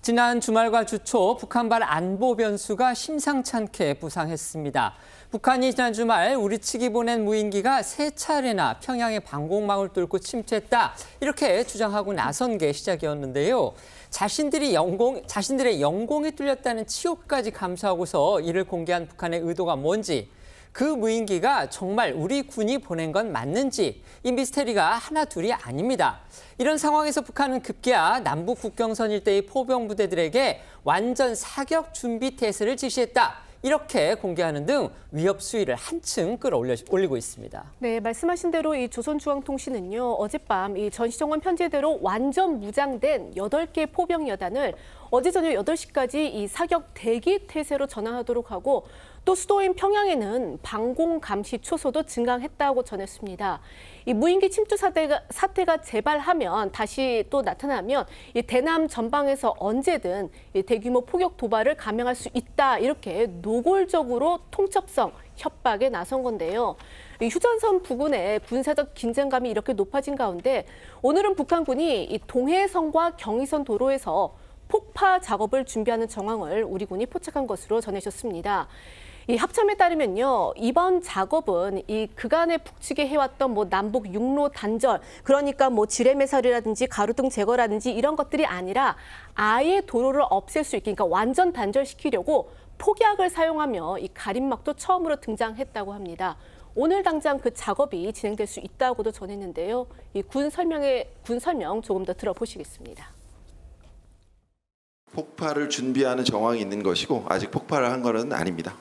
지난 주말과 주초 북한발 안보 변수가 심상치 않게 부상했습니다. 북한이 지난 주말 우리 측이 보낸 무인기가 3차례나 평양의 방공망을 뚫고 침투했다, 이렇게 주장하고 나선 게 시작이었는데요. 자신들의 영공이 뚫렸다는 치욕까지 감수하고서 이를 공개한 북한의 의도가 뭔지, 그 무인기가 정말 우리 군이 보낸 건 맞는지, 이 미스테리가 하나 둘이 아닙니다. 이런 상황에서 북한은 급기야 남북 국경선 일대의 포병 부대들에게 완전 사격 준비 태세를 지시했다, 이렇게 공개하는 등 위협 수위를 한층 끌어올리고 있습니다. 네, 말씀하신 대로 이 조선중앙통신은요, 어젯밤 이 전시정원 편제대로 완전 무장된 8개 포병 여단을 어제 저녁 8시까지 이 사격 대기 태세로 전환하도록 하고, 또 수도인 평양에는 방공 감시 초소도 증강했다고 전했습니다. 이 무인기 침투 사태가 재발하면, 다시 또 나타나면 이 대남 전방에서 언제든 이 대규모 포격 도발을 감행할 수 있다, 이렇게 노골적으로 통첩성 협박에 나선 건데요. 이 휴전선 부근의 군사적 긴장감이 이렇게 높아진 가운데 오늘은 북한군이 이 동해선과 경의선 도로에서 폭파 작업을 준비하는 정황을 우리 군이 포착한 것으로 전해졌습니다. 이 합참에 따르면요, 이번 작업은 이 그간에 북측에 해왔던 남북 육로 단절, 그러니까 지뢰매설이라든지 가로등 제거라든지 이런 것들이 아니라 아예 도로를 없앨 수 있게, 그러니까 완전 단절시키려고 폭약을 사용하며 이 가림막도 처음으로 등장했다고 합니다. 오늘 당장 그 작업이 진행될 수 있다고도 전했는데요. 이 군 설명 조금 더 들어보시겠습니다. 폭발을 준비하는 정황이 있는 것이고, 아직 폭발을 한 것은 아닙니다.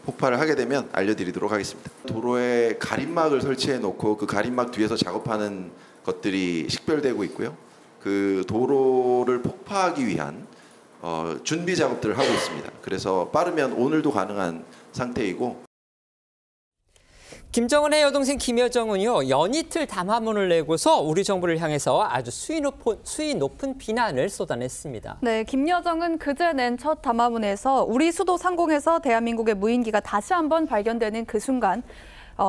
폭발을 하게 되면 알려드리도록 하겠습니다. 도로에 가림막을 설치해 놓고 그 가림막 뒤에서 작업하는 것들이 식별되고 있고요. 그 도로를 폭파하기 위한 준비 작업들을 하고 있습니다. 그래서 빠르면 오늘도 가능한 상태이고, 김정은의 여동생 김여정은요, 연이틀 담화문을 내고서 우리 정부를 향해서 아주 수위 높은 비난을 쏟아냈습니다. 네, 김여정은 그제 낸 첫 담화문에서 우리 수도 상공에서 대한민국의 무인기가 다시 한번 발견되는 그 순간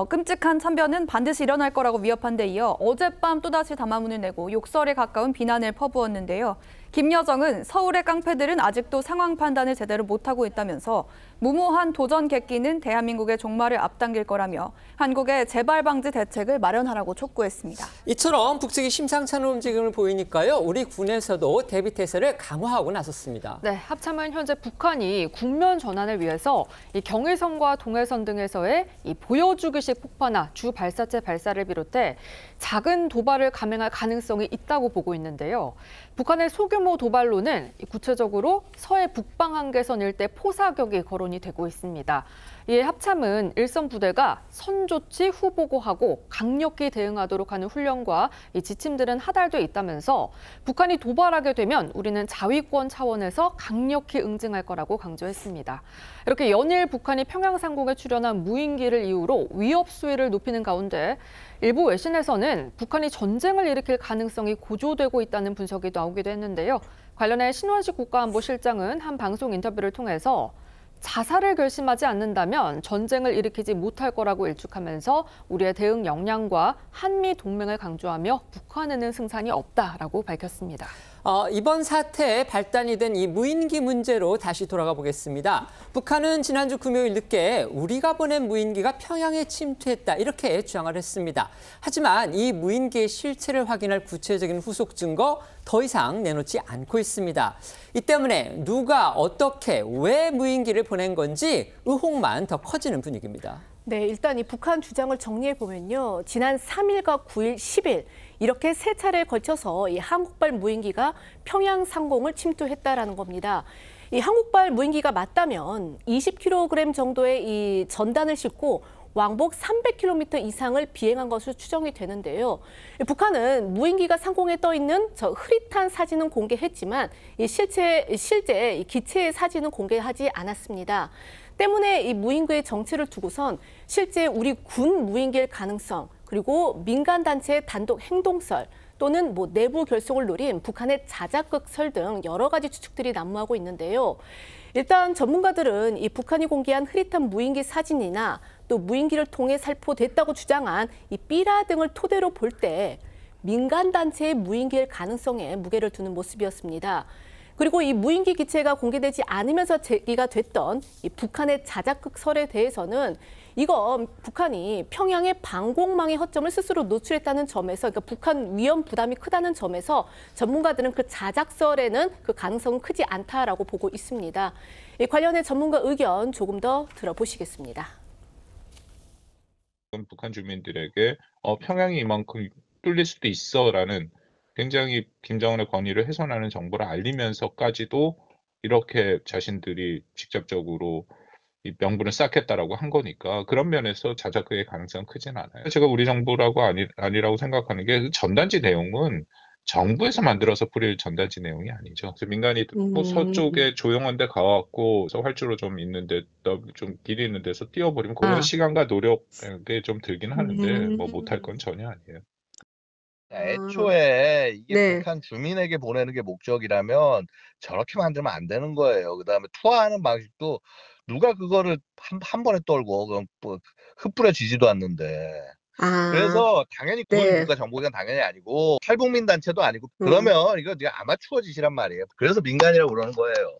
끔찍한 참변은 반드시 일어날 거라고 위협한 데 이어 어젯밤 또다시 담화문을 내고 욕설에 가까운 비난을 퍼부었는데요. 김여정은 서울의 깡패들은 아직도 상황 판단을 제대로 못하고 있다면서 무모한 도전 객기는 대한민국의 종말을 앞당길 거라며 한국의 재발 방지 대책을 마련하라고 촉구했습니다. 이처럼 북측이 심상치 않은 움직임을 보이니까요, 우리 군에서도 대비 태세를 강화하고 나섰습니다. 네, 합참은 현재 북한이 국면 전환을 위해서 이 경의선과 동해선 등에서의 이 보여주기식 폭파나 주 발사체 발사를 비롯해 작은 도발을 감행할 가능성이 있다고 보고 있는데요. 북한의 소규모 도발로는 구체적으로 서해 북방 한계선 일대 포사격이 거론이 되고 있습니다. 이에 합참은 일선 부대가 선조치 후보고하고 강력히 대응하도록 하는 훈련과 이 지침들은 하달돼 있다면서 북한이 도발하게 되면 우리는 자위권 차원에서 강력히 응징할 거라고 강조했습니다. 이렇게 연일 북한이 평양 상공에 출현한 무인기를 이유로 위협 수위를 높이는 가운데 일부 외신에서는 북한이 전쟁을 일으킬 가능성이 고조되고 있다는 분석이 나오기도 했는데요. 관련해 신원식 국가안보실장은 한 방송 인터뷰를 통해서 자살을 결심하지 않는다면 전쟁을 일으키지 못할 거라고 일축하면서 우리의 대응 역량과 한미 동맹을 강조하며 북한에는 승산이 없다라고 밝혔습니다. 이번 사태에 발단이 된 이 무인기 문제로 다시 돌아가 보겠습니다. 북한은 지난주 금요일 늦게 우리가 보낸 무인기가 평양에 침투했다, 이렇게 주장을 했습니다. 하지만 이 무인기의 실체를 확인할 구체적인 후속 증거 더 이상 내놓지 않고 있습니다. 이 때문에 누가 어떻게 왜 무인기를 보낸 건지 의혹만 더 커지는 분위기입니다. 네, 일단 이 북한 주장을 정리해 보면요, 지난 3일과 9일, 10일 이렇게 3차례에 걸쳐서 이 한국발 무인기가 평양 상공을 침투했다라는 겁니다. 이 한국발 무인기가 맞다면 20kg 정도의 이 전단을 싣고 왕복 300km 이상을 비행한 것으로 추정이 되는데요. 북한은 무인기가 상공에 떠 있는 저 흐릿한 사진은 공개했지만 실제 이 기체의 사진은 공개하지 않았습니다. 때문에 이 무인기의 정체를 두고선 실제 우리 군 무인기일 가능성, 그리고 민간 단체의 단독 행동설 또는 내부 결속을 노린 북한의 자작극설 등 여러 가지 추측들이 난무하고 있는데요. 일단 전문가들은 이 북한이 공개한 흐릿한 무인기 사진이나 또 무인기를 통해 살포됐다고 주장한 이 삐라 등을 토대로 볼 때 민간 단체의 무인기일 가능성에 무게를 두는 모습이었습니다. 그리고 이 무인기 기체가 공개되지 않으면서 제기가 됐던 이 북한의 자작극 설에 대해서는 이거 북한이 평양의 방공망의 허점을 스스로 노출했다는 점에서, 그러니까 북한 위험 부담이 크다는 점에서 전문가들은 그 자작설에는 그 가능성은 크지 않다라고 보고 있습니다. 이 관련해 전문가 의견 조금 더 들어보시겠습니다. 북한 주민들에게 평양이 이만큼 뚫릴 수도 있어라는 굉장히 김정은의 권위를 훼손하는 정보를 알리면서까지도 이렇게 자신들이 직접적으로 이 명분을 쌓겠다라고 한 거니까 그런 면에서 자작극의 가능성은 크진 않아요. 제가 우리 정부라고 아니라고 생각하는 게 전단지 내용은 정부에서 만들어서 뿌릴 전단지 내용이 아니죠. 그래서 민간이 뭐 서쪽에 조용한 데 가갖고 활주로 좀 있는데 좀 길이 있는 데서 띄워버리면 그건 시간과 노력에 좀 들긴 하는데 뭐 못할 건 전혀 아니에요. 애초에 이게 네. 북한 주민에게 보내는 게 목적이라면 저렇게 만들면 안 되는 거예요. 그다음에 투하하는 방식도 누가 그거를 한 번에 떨고 그럼 뭐 흩뿌려지지도 않는데. 그래서 당연히 그건 네. 국가정보기관 당연히 아니고 탈북민 단체도 아니고 그러면 이거 네가 아마추어 짓이란 말이에요. 그래서 민간이라고 그러는 거예요.